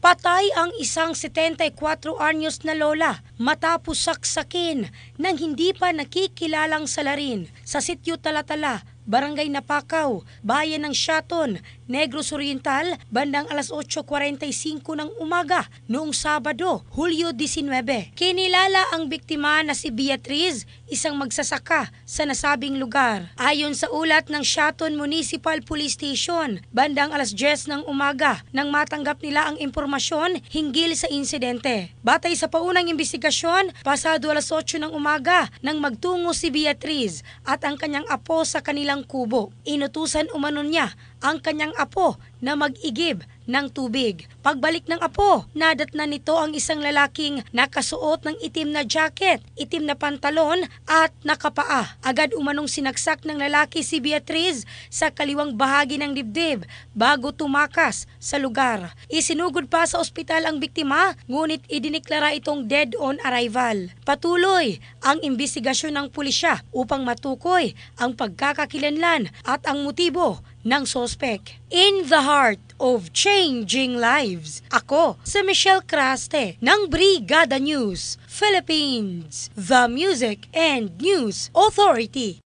Patay ang isang 74 anyos na lola matapos saksakin ng hindi pa nakikilalang salarin sa sitio Talatala, Barangay Napakaw, Bayan ng Siaton, Negros Oriental, bandang alas 8:45 ng umaga noong Sabado, Hulyo 19. Kinilala ang biktima na si Beatriz, isang magsasaka sa nasabing lugar. Ayon sa ulat ng Siaton Municipal Police Station, bandang alas 10 ng umaga nang matanggap nila ang impormasyon hinggil sa insidente. Batay sa paunang investigasyon, pasado alas 8 ng umaga nang magtungo si Beatriz at ang kanyang apo sa kanilang kubo. Inutusan umano niya ang kanyang apo na mag-igib ng tubig. Pagbalik ng apo, nadatnan nito ang isang lalaking nakasuot ng itim na jacket, itim na pantalon at nakapaa. Agad umanong sinaksak ng lalaki si Beatriz sa kaliwang bahagi ng dibdib bago tumakas sa lugar. Isinugod pa sa ospital ang biktima, ngunit idineklara itong dead on arrival. Patuloy ang imbestigasyon ng pulisya upang matukoy ang pagkakakilanlan at ang motibo ng sospek. In the heart of changing lives, ako si Michelle Craste ng Brigada News Philippines, the Music and News Authority.